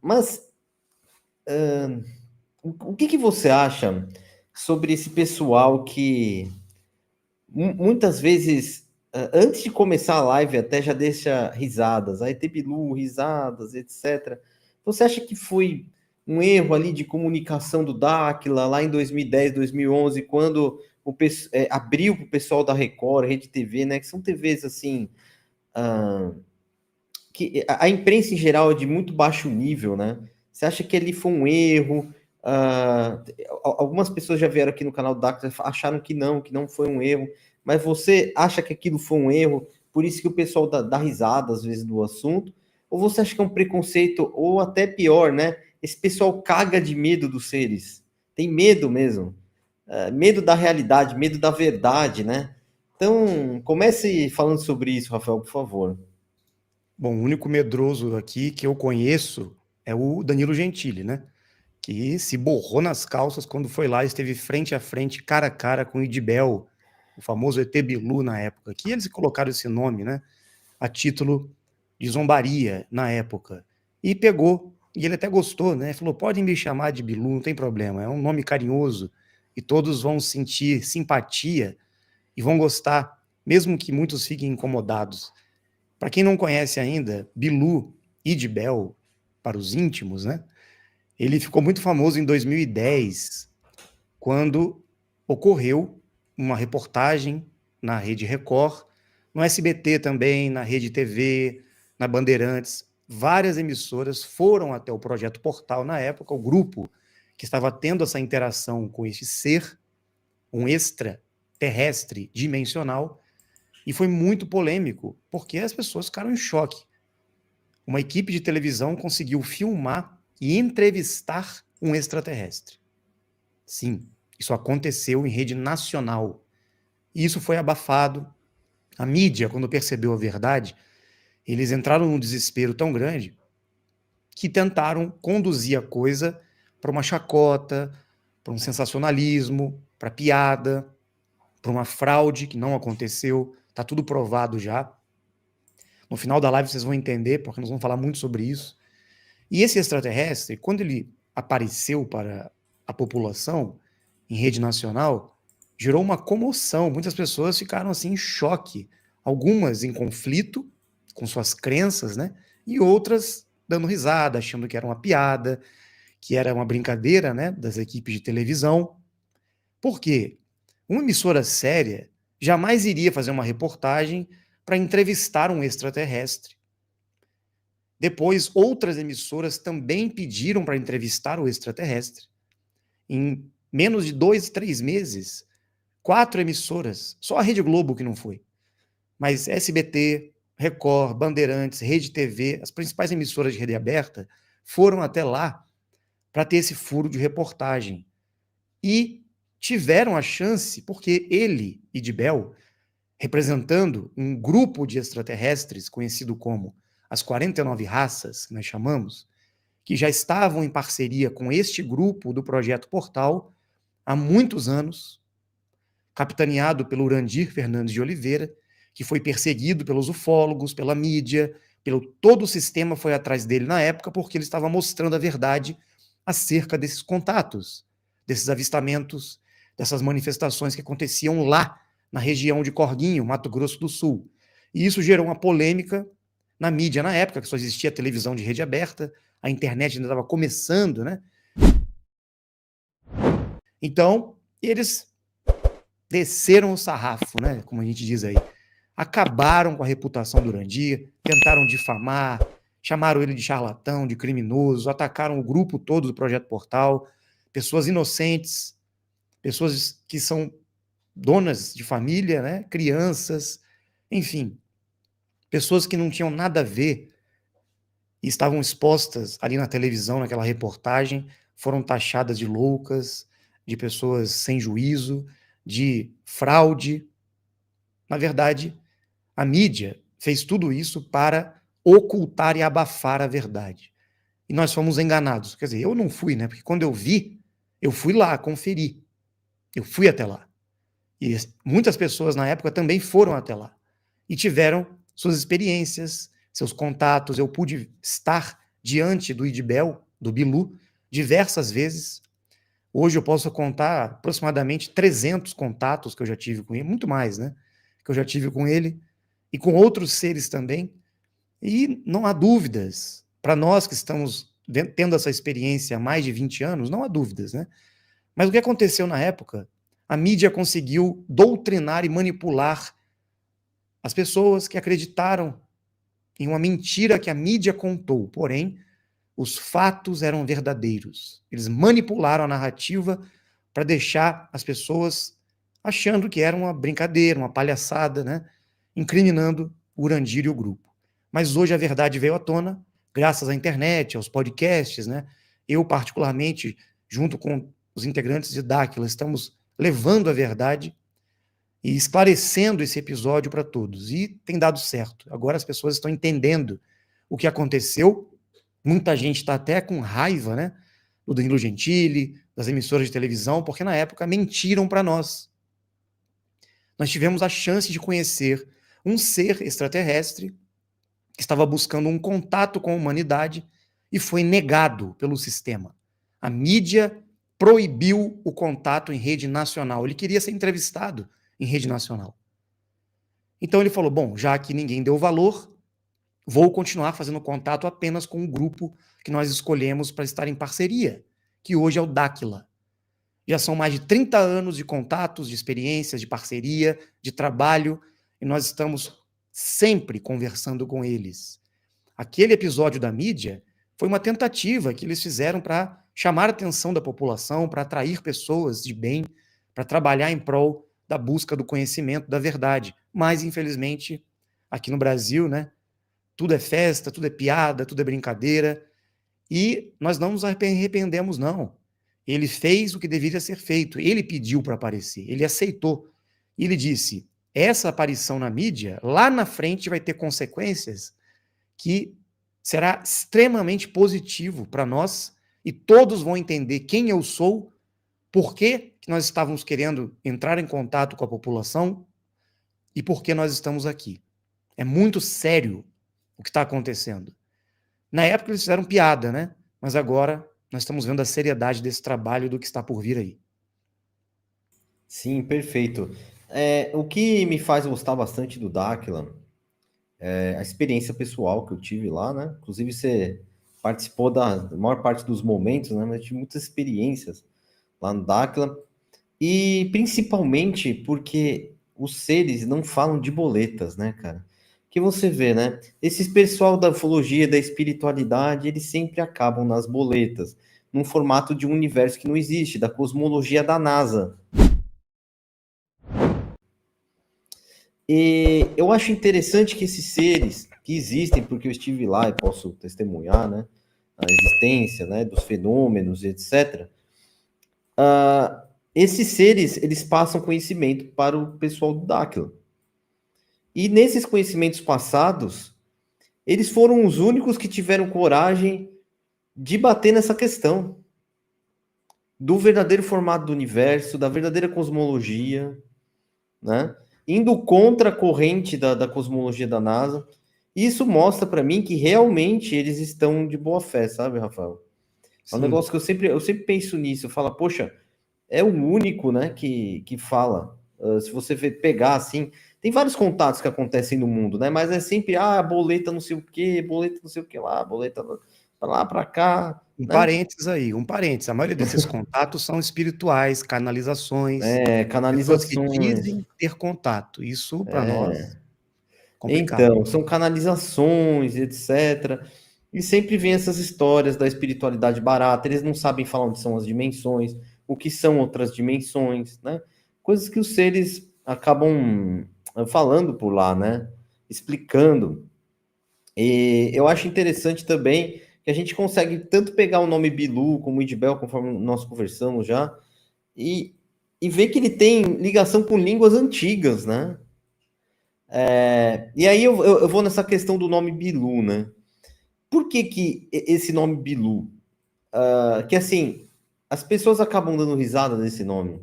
Mas o que você acha sobre esse pessoal que muitas vezes, antes de começar a live, até já deixa risadas, aí tem Bilu, risadas, etc. Você acha que foi um erro ali de comunicação do Dáquila lá em 2010, 2011, quando abriu para o pessoal da Record, Rede TV, né? Que são TVs assim, ah, que a imprensa em geral é de muito baixo nível, né? Você acha que ali foi um erro? Ah, algumas pessoas já vieram aqui no canal do Dax, acharam que não foi um erro, mas você acha que aquilo foi um erro, por isso que o pessoal dá risada às vezes do assunto? Ou você acha que é um preconceito, ou até pior, né? Esse pessoal caga de medo dos seres, tem medo mesmo, medo da realidade, medo da verdade, né? Então, comece falando sobre isso, Rafael, por favor. Bom, o único medroso aqui que eu conheço é o Danilo Gentili, né? Que se borrou nas calças quando foi lá e esteve frente a frente, cara a cara com o Idibel, o famoso ET Bilu na época, que eles colocaram esse nome, né? A título de zombaria na época. E pegou, e ele até gostou, né? Falou: podem me chamar de Bilu, não tem problema, é um nome carinhoso e todos vão sentir simpatia e vão gostar, mesmo que muitos fiquem incomodados. Para quem não conhece ainda, Bilu Idibel, para os íntimos, né? Ele ficou muito famoso em 2010, quando ocorreu uma reportagem na Rede Record, no SBT também, na Rede TV, na Bandeirantes. Várias emissoras foram até o Projeto Portal na época, o grupo que estava tendo essa interação com esse ser, um extraterrestre dimensional, e foi muito polêmico, porque as pessoas ficaram em choque. Uma equipe de televisão conseguiu filmar e entrevistar um extraterrestre. Sim, isso aconteceu em rede nacional. E isso foi abafado. A mídia, quando percebeu a verdade, eles entraram num desespero tão grande que tentaram conduzir a coisa para uma chacota, para um sensacionalismo, para piada, para uma fraude que não aconteceu. Está tudo provado já. No final da live vocês vão entender, porque nós vamos falar muito sobre isso. E esse extraterrestre, quando ele apareceu para a população em rede nacional, gerou uma comoção. Muitas pessoas ficaram assim em choque, algumas em conflito com suas crenças, né? E outras dando risada, achando que era uma piada, que era uma brincadeira, né, das equipes de televisão. Por quê? Uma emissora séria jamais iria fazer uma reportagem para entrevistar um extraterrestre. Depois, outras emissoras também pediram para entrevistar o extraterrestre. Em menos de 2, 3 meses, 4 emissoras, só a Rede Globo que não foi. Mas SBT, Record, Bandeirantes, Rede TV, as principais emissoras de rede aberta, foram até lá para ter esse furo de reportagem. E tiveram a chance, porque ele, Idibel, representando um grupo de extraterrestres conhecido como as 49 raças, que nós chamamos, que já estavam em parceria com este grupo do Projeto Portal há muitos anos, capitaneado pelo Urandir Fernandes de Oliveira, que foi perseguido pelos ufólogos, pela mídia, pelo todo o sistema foi atrás dele na época, porque ele estava mostrando a verdade acerca desses contatos, desses avistamentos, dessas manifestações que aconteciam lá na região de Corguinho, Mato Grosso do Sul. E isso gerou uma polêmica na mídia na época, que só existia televisão de rede aberta, a internet ainda estava começando, né? Então, eles desceram o sarrafo, né? Como a gente diz aí. Acabaram com a reputação do Urandir, tentaram difamar, chamaram ele de charlatão, de criminoso, atacaram o grupo todo do Projeto Portal, pessoas inocentes, pessoas que são donas de família, né? Crianças, enfim, pessoas que não tinham nada a ver e estavam expostas ali na televisão, naquela reportagem, foram taxadas de loucas, de pessoas sem juízo, de fraude. Na verdade, a mídia fez tudo isso para ocultar e abafar a verdade. E nós fomos enganados. Quer dizer, eu não fui, né? Porque quando eu vi, eu fui lá conferir. Eu fui até lá. E muitas pessoas na época também foram até lá. E tiveram suas experiências, seus contatos. Eu pude estar diante do Idibel, do Bilu, diversas vezes. Hoje eu posso contar aproximadamente 300 contatos que eu já tive com ele, muito mais, né? Que eu já tive com ele e com outros seres também. E não há dúvidas, para nós que estamos tendo essa experiência há mais de 20 anos, não há dúvidas, né? Mas o que aconteceu na época? A mídia conseguiu doutrinar e manipular as pessoas que acreditaram em uma mentira que a mídia contou. Porém, os fatos eram verdadeiros. Eles manipularam a narrativa para deixar as pessoas achando que era uma brincadeira, uma palhaçada, né? Incriminando o Urandir e o grupo. Mas hoje a verdade veio à tona, graças à internet, aos podcasts, né? Eu, particularmente, junto com os integrantes de Dáquila, estamos levando a verdade e esclarecendo esse episódio para todos. E tem dado certo. Agora as pessoas estão entendendo o que aconteceu. Muita gente está até com raiva, né? Do Danilo Gentili, das emissoras de televisão, porque na época mentiram para nós. Nós tivemos a chance de conhecer um ser extraterrestre que estava buscando um contato com a humanidade e foi negado pelo sistema. A mídia proibiu o contato em rede nacional. Ele queria ser entrevistado em rede nacional. Então ele falou, bom, já que ninguém deu valor, vou continuar fazendo contato apenas com o grupo que nós escolhemos para estar em parceria, que hoje é o Dáquila. Já são mais de 30 anos de contatos, de experiências, de parceria, de trabalho, e nós estamos sempre conversando com eles. Aquele episódio da mídia foi uma tentativa que eles fizeram para chamar a atenção da população, para atrair pessoas de bem, para trabalhar em prol da busca do conhecimento, da verdade. Mas, infelizmente, aqui no Brasil, né, tudo é festa, tudo é piada, tudo é brincadeira, e nós não nos arrependemos, não. Ele fez o que deveria ser feito, ele pediu para aparecer, ele aceitou. E ele disse, essa aparição na mídia, lá na frente vai ter consequências que será extremamente positivo para nós e todos vão entender quem eu sou, por que nós estávamos querendo entrar em contato com a população e por que nós estamos aqui. É muito sério o que está acontecendo. Na época eles fizeram piada, né? Mas agora nós estamos vendo a seriedade desse trabalho e do que está por vir aí. Sim, perfeito. O que me faz gostar bastante do Dáquila é a experiência pessoal que eu tive lá, né? Inclusive, você participou da maior parte dos momentos, né? Mas eu tive muitas experiências lá no Dáquila. E principalmente porque os seres não falam de boletas, né, cara? Que você vê, né? Esses pessoal da ufologia, da espiritualidade, eles sempre acabam nas boletas, num formato de um universo que não existe, da cosmologia da NASA. E eu acho interessante que esses seres que existem, porque eu estive lá e posso testemunhar, né, a existência, né, dos fenômenos, etc. Esses seres, eles passam conhecimento para o pessoal do Dáquila. E nesses conhecimentos passados, eles foram os únicos que tiveram coragem de bater nessa questão do verdadeiro formato do universo, da verdadeira cosmologia, né? Indo contra a corrente da cosmologia da NASA. Isso mostra para mim que realmente eles estão de boa fé, sabe, Rafael? É um Sim. negócio que eu sempre penso nisso. Eu falo, poxa, é o único, né, que fala. Se você pegar assim, tem vários contatos que acontecem no mundo, né? Mas é sempre, boleta não sei o quê, boleta não sei o que lá, boleta pra lá, para cá, Um né? parênteses aí, um parênteses. A maioria desses contatos são espirituais, canalizações, pessoas que Canalizações. dizem ter contato. Isso, para nós, complicado. Então, são canalizações, etc. E sempre vem essas histórias da espiritualidade barata. Eles não sabem falar onde são as dimensões, o que são outras dimensões, né? Coisas que os seres acabam falando por lá, né? Explicando. E eu acho interessante também que a gente consegue tanto pegar o nome Bilu como Idibel, conforme nós conversamos já, e, e ver que ele tem ligação com línguas antigas, né? E aí eu vou nessa questão do nome Bilu, né? Por que que esse nome Bilu? Que assim, as pessoas acabam dando risada desse nome.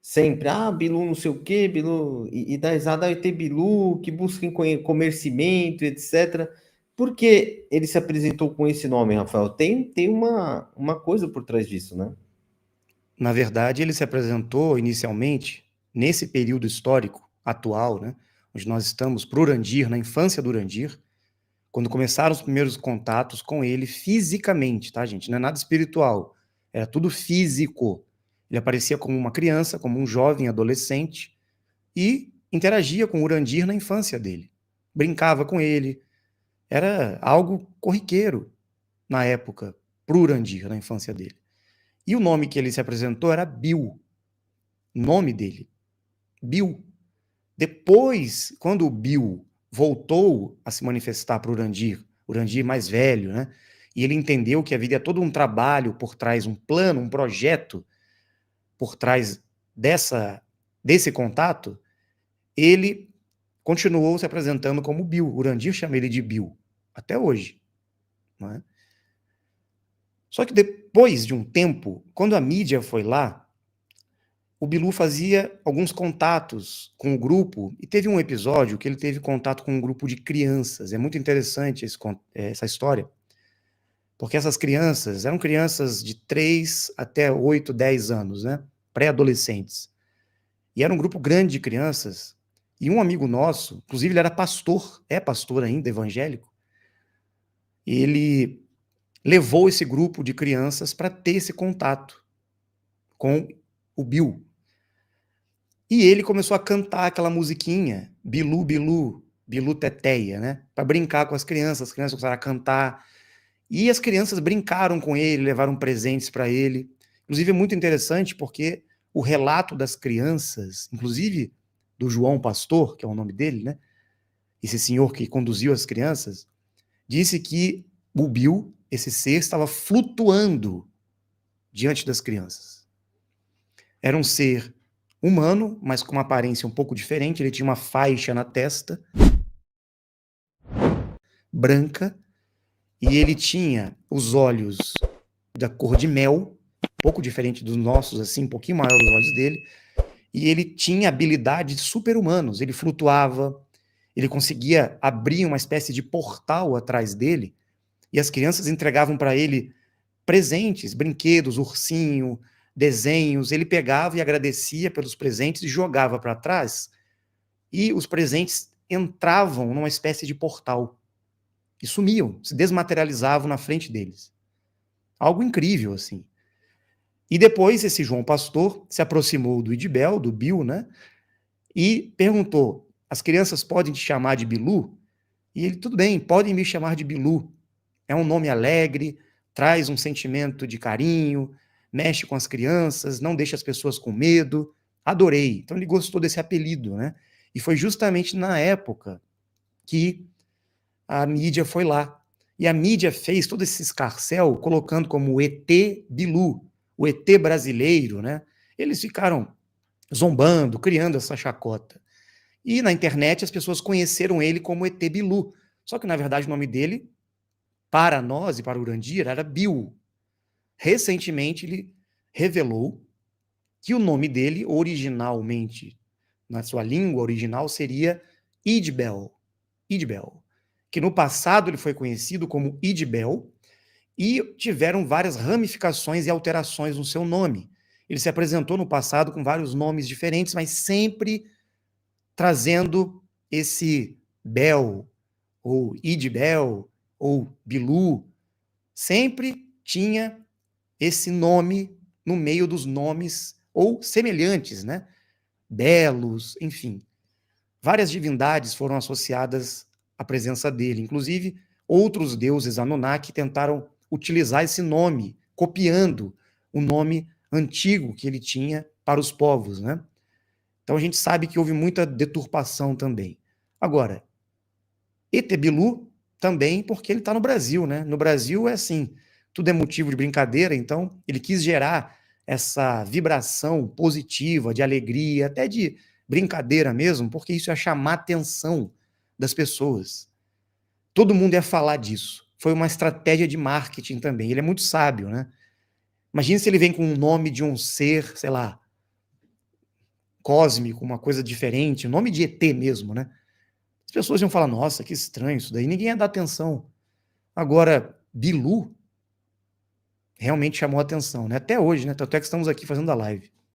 Sempre, Bilu não sei o quê, Bilu, e dá risada, aí tem Bilu que busca em conhecimento, etc. Por que ele se apresentou com esse nome, Rafael? Tem uma coisa por trás disso, né? Na verdade, ele se apresentou inicialmente nesse período histórico atual, né, onde nós estamos, para Urandir, na infância do Urandir, quando começaram os primeiros contatos com ele fisicamente, tá, gente? Não é nada espiritual, era tudo físico. Ele aparecia como uma criança, como um jovem adolescente e interagia com o Urandir na infância dele. Brincava com ele. Era algo corriqueiro na época, pro Urandir, na infância dele. E o nome que ele se apresentou era Bill. O nome dele, Bill. Depois, quando o Bill voltou a se manifestar para o Urandir mais velho, né? E ele entendeu que a vida é todo um trabalho por trás, um plano, um projeto por trás desse contato, ele continuou se apresentando como Bill. O Urandir chama ele de Bill, até hoje. Não é? Só que depois de um tempo, quando a mídia foi lá, o Bilu fazia alguns contatos com o grupo, e teve um episódio que ele teve contato com um grupo de crianças. É muito interessante essa história, porque essas crianças eram crianças de 3 até 8, 10 anos, né? Pré-adolescentes. E era um grupo grande de crianças, e um amigo nosso, inclusive ele era pastor, é pastor ainda, evangélico, ele levou esse grupo de crianças para ter esse contato com o Bill. E ele começou a cantar aquela musiquinha, Bilu, Bilu, Bilu Teteia, né? Para brincar com as crianças começaram a cantar. E as crianças brincaram com ele, levaram presentes para ele. Inclusive é muito interessante porque o relato das crianças, inclusive do João Pastor, que é o nome dele, né? Esse senhor que conduziu as crianças, disse que o Bill, esse ser, estava flutuando diante das crianças. Era um ser humano, mas com uma aparência um pouco diferente. Ele tinha uma faixa na testa, branca, e ele tinha os olhos da cor de mel, um pouco diferente dos nossos, assim, um pouquinho maior os olhos dele, e ele tinha habilidades super-humanos. Ele flutuava, ele conseguia abrir uma espécie de portal atrás dele, e as crianças entregavam para ele presentes, brinquedos, ursinho, desenhos. Ele pegava e agradecia pelos presentes e jogava para trás, e os presentes entravam numa espécie de portal e sumiam, se desmaterializavam na frente deles. Algo incrível, assim. E depois esse João Pastor se aproximou do Idibel, do Bill, né? E perguntou: as crianças podem te chamar de Bilu? E ele: tudo bem, podem me chamar de Bilu. É um nome alegre, traz um sentimento de carinho, mexe com as crianças, não deixa as pessoas com medo. Adorei. Então ele gostou desse apelido, né? E foi justamente na época que a mídia foi lá. E a mídia fez todo esse escarcéu colocando como o ET Bilu, o ET brasileiro, né? Eles ficaram zombando, criando essa chacota. E na internet as pessoas conheceram ele como ET Bilu. Só que, na verdade, o nome dele, para nós e para o Urandir, era Bill. Recentemente, ele revelou que o nome dele, originalmente, na sua língua original, seria Idibel. Idibel. Que no passado ele foi conhecido como Idibel, e tiveram várias ramificações e alterações no seu nome. Ele se apresentou no passado com vários nomes diferentes, mas sempre trazendo esse Bel, ou Idibel, ou Bilu. Sempre tinha esse nome no meio dos nomes, ou semelhantes, né? Belos, enfim. Várias divindades foram associadas à presença dele. Inclusive, outros deuses Anunnaki tentaram utilizar esse nome, copiando o nome antigo que ele tinha para os povos, né? Então a gente sabe que houve muita deturpação também. Agora, Etebilu também, porque ele está no Brasil, né? No Brasil é assim, tudo é motivo de brincadeira, então ele quis gerar essa vibração positiva, de alegria, até de brincadeira mesmo, porque isso ia chamar a atenção das pessoas. Todo mundo ia falar disso. Foi uma estratégia de marketing também. Ele é muito sábio, né? Imagina se ele vem com o nome de um ser, sei lá, cósmico, uma coisa diferente, nome de ET mesmo, né? as pessoas iam falar, nossa, que estranho isso daí, ninguém ia dar atenção. Agora, Bilu realmente chamou a atenção, né? Até hoje, né? Tanto é que estamos aqui fazendo a live.